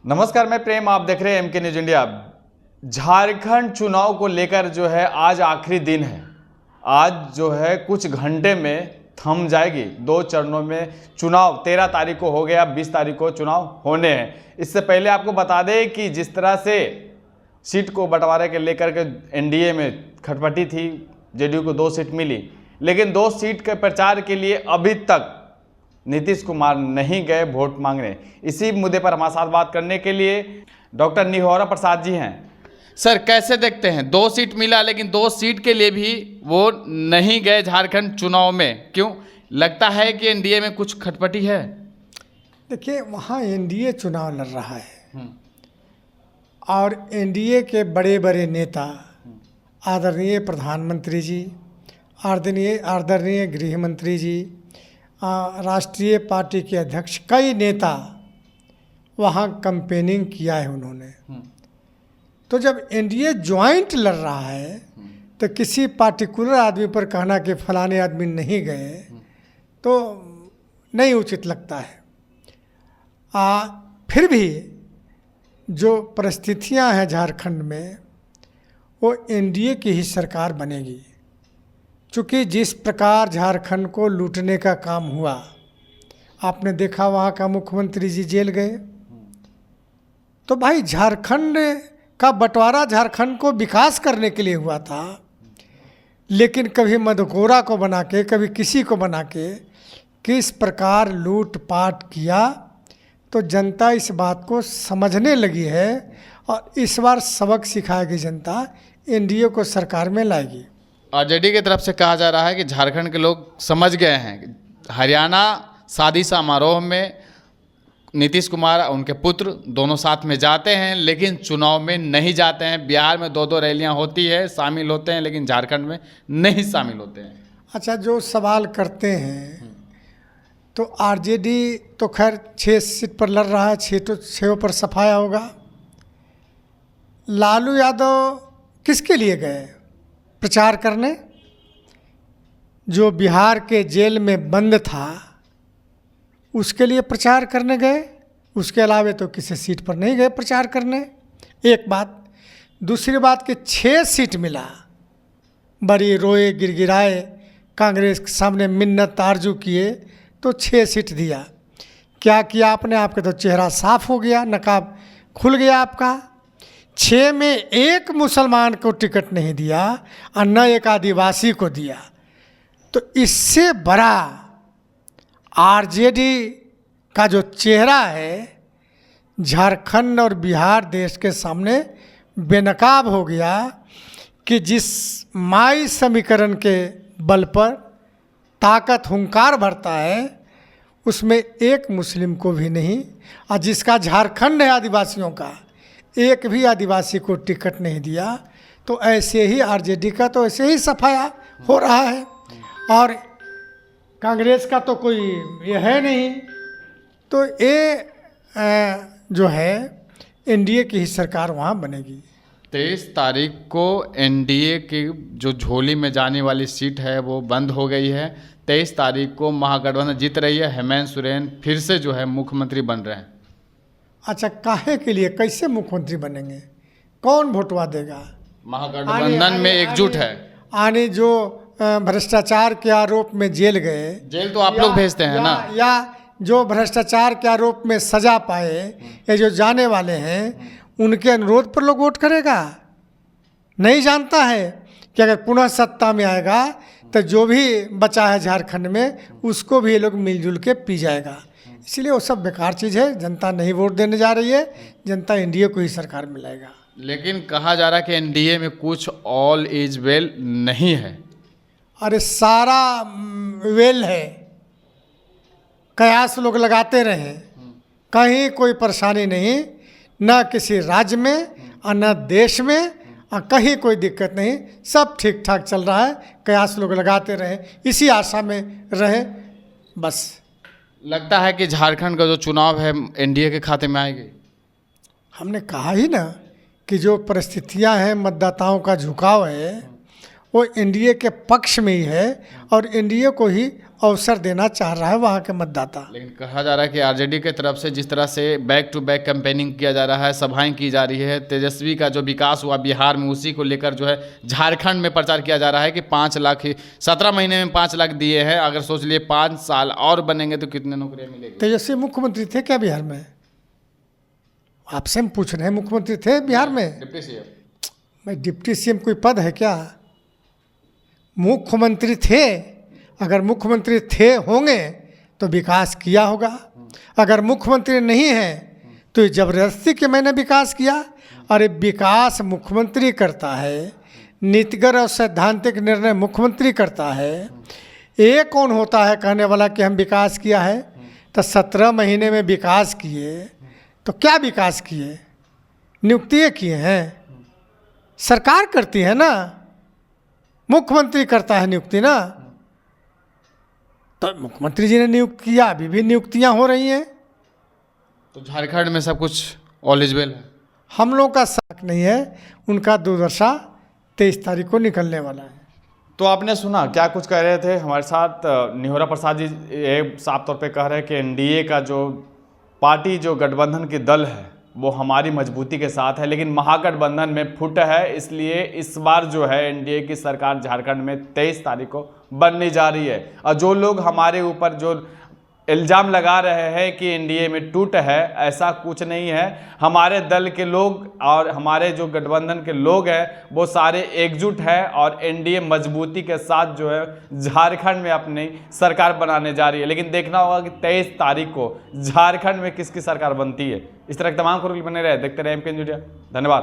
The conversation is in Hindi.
नमस्कार, मैं प्रेम, आप देख रहे हैं एमके न्यूज इंडिया। झारखंड चुनाव को लेकर जो है आज आखिरी दिन है। आज जो है कुछ घंटे में थम जाएगी। 2 चरणों में चुनाव 13 तारीख को हो गया, 20 तारीख को चुनाव होने हैं। इससे पहले आपको बता दें कि जिस तरह से सीट को बंटवारे के लेकर के एनडीए में खटपटी थी, जेडीयू को 2 सीट मिली, लेकिन 2 सीट के प्रचार के लिए अभी तक नीतीश कुमार नहीं गए वोट मांगने। इसी मुद्दे पर हमारे साथ बात करने के लिए डॉक्टर निहोरा प्रसाद जी हैं। सर, कैसे देखते हैं 2 सीट मिला लेकिन 2 सीट के लिए भी वो नहीं गए झारखंड चुनाव में, क्यों लगता है कि एनडीए में कुछ खटपटी है? देखिए, वहाँ एनडीए चुनाव लड़ रहा है और एनडीए के बड़े बड़े नेता, आदरणीय प्रधानमंत्री जी, आदरणीय गृह मंत्री जी, राष्ट्रीय पार्टी के अध्यक्ष, कई नेता वहाँ कैंपेनिंग किया है उन्होंने। तो जब एनडीए ज्वाइंट लड़ रहा है तो किसी पार्टिकुलर आदमी पर कहना कि फलाने आदमी नहीं गए तो नहीं उचित लगता है। फिर भी जो परिस्थितियां हैं झारखंड में, वो एनडीए की ही सरकार बनेगी। चूँकि जिस प्रकार झारखंड को लूटने का काम हुआ, आपने देखा वहाँ का मुख्यमंत्री जी जेल गए। तो भाई, झारखंड का बंटवारा झारखंड को विकास करने के लिए हुआ था, लेकिन कभी मधुकोरा को बना के, कभी किसी को बना के किस प्रकार लूटपाट किया, तो जनता इस बात को समझने लगी है और इस बार सबक सिखाएगी जनता, एनडीए को सरकार में लाएगी। आरजेडी की तरफ से कहा जा रहा है कि झारखंड के लोग समझ गए हैं। हरियाणा शादी समारोह में नीतीश कुमार और उनके पुत्र दोनों साथ में जाते हैं, लेकिन चुनाव में नहीं जाते हैं। बिहार में 2-2 रैलियां होती है, शामिल होते हैं, लेकिन झारखंड में नहीं शामिल होते हैं। अच्छा, जो सवाल करते हैं तो आरजेडी तो खैर 6 सीट पर लड़ रहा है, 6 पर सफाया होगा। लालू यादव किसके लिए गए? प्रचार करने। जो बिहार के जेल में बंद था उसके लिए प्रचार करने गए, उसके अलावे तो किसी सीट पर नहीं गए प्रचार करने। एक बात। दूसरी बात कि 6 सीट मिला, बड़ी रोए गिड़गिड़ाए, कांग्रेस के सामने मिन्नत आरजू किए तो 6 सीट दिया। क्या किया आपने? आपका तो चेहरा साफ हो गया, नकाब खुल गया आपका। 6 में एक मुसलमान को टिकट नहीं दिया और न एक आदिवासी को दिया। तो इससे बड़ा आरजेडी का जो चेहरा है झारखंड और बिहार देश के सामने बेनकाब हो गया कि जिस माई समीकरण के बल पर ताकत हुंकार भरता है, उसमें एक मुस्लिम को भी नहीं, और जिसका झारखंड है आदिवासियों का, एक भी आदिवासी को टिकट नहीं दिया। तो ऐसे ही आरजेडी का तो ऐसे ही सफाया हो रहा है और कांग्रेस का तो कोई ये है नहीं। तो ये जो है एनडीए की ही सरकार वहाँ बनेगी। 23 तारीख को एनडीए की जो झोली में जाने वाली सीट है वो बंद हो गई है। 23 तारीख को महागठबंधन जीत रही है, हेमंत सोरेन फिर से जो है मुख्यमंत्री बन रहे हैं। अच्छा, काहे के लिए? कैसे मुख्यमंत्री बनेंगे? कौन वोटवा देगा? महागठबंधन में एकजुट है। आने जो भ्रष्टाचार के आरोप में जेल गए, जेल तो आप लोग भेजते हैं ना, या जो भ्रष्टाचार के आरोप में सजा पाए, ये जो जाने वाले हैं, उनके अनुरोध पर लोग वोट करेगा? नहीं जानता है कि अगर पुनः सत्ता में आएगा तो जो भी बचा है झारखंड में उसको भी ये लोग मिलजुल के पी जाएगा। इसलिए वो सब बेकार चीज़ है। जनता नहीं वोट देने जा रही है, जनता एनडीए को ही सरकार में लाएगा। लेकिन कहा जा रहा है कि एनडीए में कुछ ऑल इज वेल नहीं है। अरे सारा वेल है, कयास लोग लगाते रहे, कहीं कोई परेशानी नहीं, न किसी राज्य में और न देश में, और कहीं कोई दिक्कत नहीं, सब ठीक ठाक चल रहा है। कयास लोग लगाते रहे, इसी आशा में रहे बस। लगता है कि झारखंड का जो चुनाव है एनडीए के खाते में आएगी। हमने कहा ही ना कि जो परिस्थितियां हैं, मतदाताओं का झुकाव है, वो एनडीए के पक्ष में ही है और एनडीए को ही अवसर देना चाह रहा है वहाँ के मतदाता। लेकिन कहा जा रहा है कि आरजेडी के तरफ से जिस तरह से बैक टू बैक कैंपेनिंग किया जा रहा है, सभाएं की जा रही है, तेजस्वी का जो विकास हुआ बिहार में उसी को लेकर जो है झारखंड में प्रचार किया जा रहा है कि 5 लाख 17 महीने में 5 लाख दिए हैं, अगर सोच लिए 5 साल और बनेंगे तो कितने नौकरियाँ मिलेगी। तेजस्वी मुख्यमंत्री थे क्या बिहार में? आपसे हम पूछ रहे हैं, मुख्यमंत्री थे बिहार में? Deputy CM. भाई डिप्टी सीएम कोई पद है क्या? मुख्यमंत्री थे, अगर मुख्यमंत्री थे होंगे तो विकास किया होगा। अगर मुख्यमंत्री नहीं है तो ये जबरदस्ती के मैंने विकास किया। अरे विकास मुख्यमंत्री करता है, नीतिगत और सैद्धांतिक निर्णय मुख्यमंत्री करता है। ये कौन होता है कहने वाला कि हम विकास किया है? तो 17 महीने में विकास किए तो क्या विकास किए? नियुक्ति किए हैं, सरकार करती है ना, मुख्यमंत्री करता है नियुक्ति ना। तो मुख्यमंत्री जी ने नियुक्त किया, अभी भी नियुक्तियां हो रही हैं। तो झारखंड में सब कुछ ऑल इज वेल है। हम लोग का शक नहीं है, उनका दुर्दशा 23 तारीख को निकलने वाला है। तो आपने सुना क्या कुछ कह रहे थे हमारे साथ निहोरा प्रसाद जी। ये साफ तौर पे कह रहे हैं कि एनडीए का जो पार्टी जो गठबंधन की दल है वो हमारी मजबूती के साथ है, लेकिन महागठबंधन में फुट है, इसलिए इस बार जो है एनडीए की सरकार झारखंड में 23 तारीख को बनने जा रही है। और जो लोग हमारे ऊपर जो इल्ज़ाम लगा रहे हैं कि एनडीए में टूट है, ऐसा कुछ नहीं है। हमारे दल के लोग और हमारे जो गठबंधन के लोग हैं वो सारे एकजुट हैं और एनडीए मजबूती के साथ जो है झारखंड में अपनी सरकार बनाने जा रही है। लेकिन देखना होगा कि 23 तारीख को झारखंड में किसकी सरकार बनती है। इस तरह के तमाम खबरों के लिए बने रहे, देखते रहे एमके न्यूज़ इंडिया। धन्यवाद।